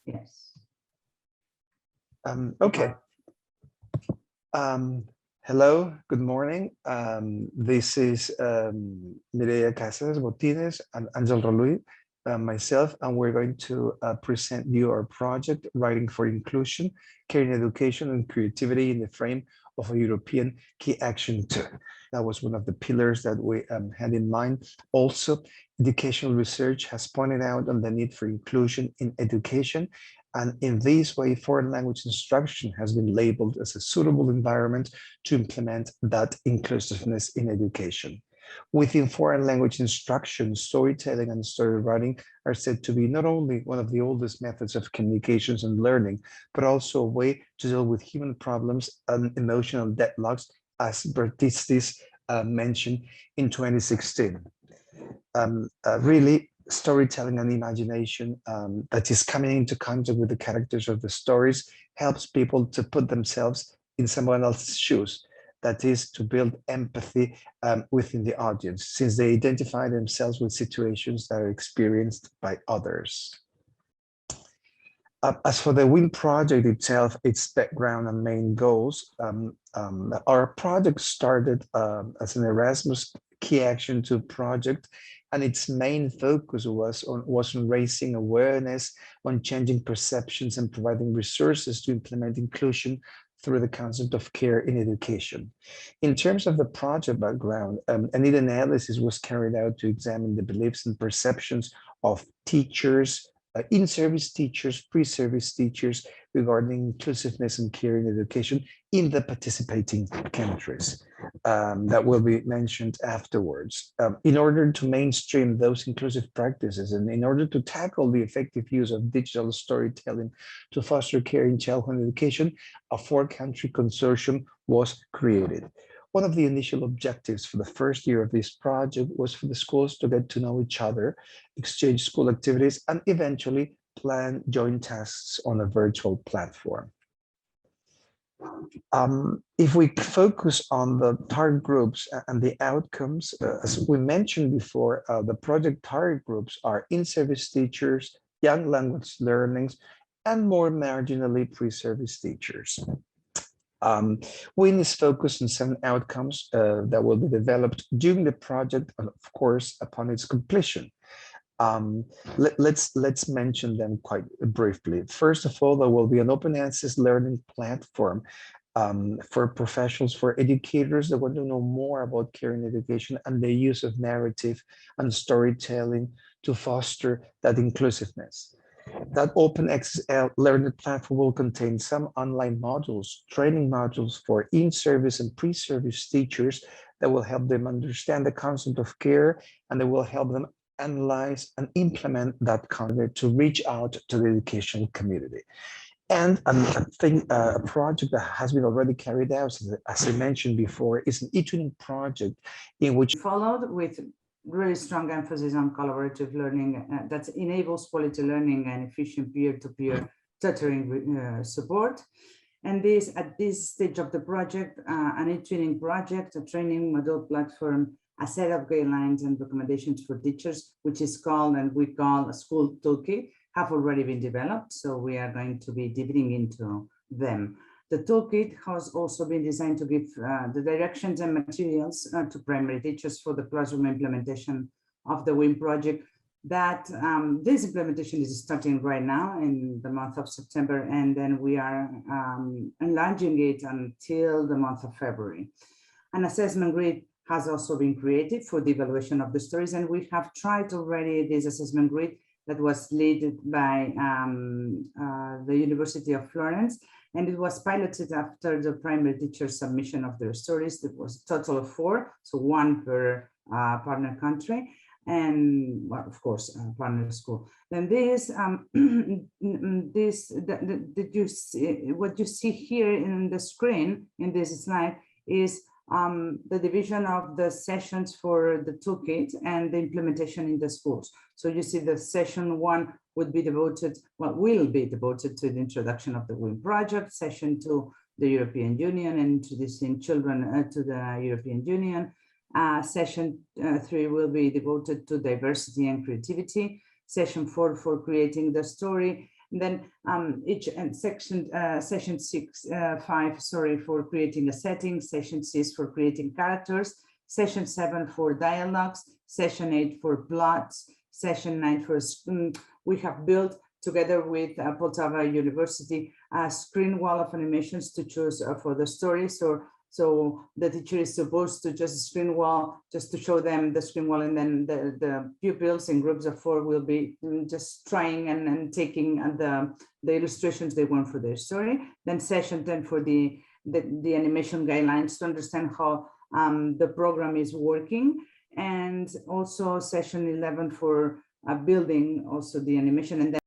Yes. Okay. Hello, good morning. This is Mireia Canals Botines and Ángel Raluy, myself, and we're going to present you our project, Writing for Inclusion, Caring Education and Creativity in the Frame of a European Key Action 2. That was one of the pillars that we had in mind. Also, educational research has pointed out on the need for inclusion in education. And in this way, foreign language instruction has been labeled as a suitable environment to implement that inclusiveness in education. Within foreign language instruction, storytelling and story writing are said to be not only one of the oldest methods of communications and learning, but also a way to deal with human problems and emotional deadlocks, as Botines mentioned in 2016. Really, storytelling and imagination that is coming into contact with the characters of the stories helps people to put themselves in someone else's shoes. That is to build empathy within the audience, since they identify themselves with situations that are experienced by others. As for the WIN project itself, its background and main goals, our project started as an Erasmus Key Action 2 project, and its main focus was on raising awareness, on changing perceptions and providing resources to implement inclusion through the concept of care in education. In terms of the project background, a need analysis was carried out to examine the beliefs and perceptions of teachers, in-service teachers, pre-service teachers regarding inclusiveness and care in education in the participating countries. That will be mentioned afterwards. In order to mainstream those inclusive practices and in order to tackle the effective use of digital storytelling to foster care in childhood education, a 4-country consortium was created. One of the initial objectives for the first year of this project was for the schools to get to know each other, exchange school activities, and eventually plan joint tasks on a virtual platform. If we focus on the target groups and the outcomes, as we mentioned before, the project target groups are in-service teachers, young language learners, and more marginally pre-service teachers. WIN is focused on 7 outcomes that will be developed during the project and of course upon its completion. Let's mention them quite briefly. First of all, there will be an open access learning platform for professionals, for educators that want to know more about care in education and the use of narrative and storytelling to foster that inclusiveness. That open access learning platform will contain some online modules, training modules for in-service and pre-service teachers that will help them understand the concept of care, and they will help them analyze and implement that content to reach out to the educational community. And a project that has been already carried out, as I mentioned before, is an e-tuning project in which followed with really strong emphasis on collaborative learning that enables quality learning and efficient peer-to-peer tutoring support. And this, at this stage of the project, an e-training project, a training model platform, a set of guidelines and recommendations for teachers, which is called, and we call a school toolkit, have already been developed. So we are going to be dipping into them. The toolkit has also been designed to give the directions and materials to primary teachers for the classroom implementation of the WIN project. That this implementation is starting right now in the month of September, and then we are enlarging it until the month of February. An assessment grid has also been created for the evaluation of the stories, and we have tried already this assessment grid that was led by the University of Florence, and it was piloted after the primary teacher submission of their stories. There was a total of 4, so 1 per partner country, and well, of course, partner school. Then this, what you see here in the screen in this slide is the division of the sessions for the toolkit and the implementation in the schools. So you see the session 1 would be devoted, well, will be devoted to the introduction of the WIN project, session 2, the European Union and introducing children to the European Union. Session 3 will be devoted to diversity and creativity. Session 4 for creating the story. And then each and session 5, sorry, for creating a setting, session 6 for creating characters, session 7 for dialogues, session 8 for plots, session 9 for we have built together with Poltava University a screen wall of animations to choose for the stories. So the teacher is supposed to just screen wall, just to show them the screen wall, and then the pupils in groups of 4 will be just trying and taking the illustrations they want for their story. Then session 10 for the animation guidelines to understand how the program is working. And also session 11 for building also the animation. And then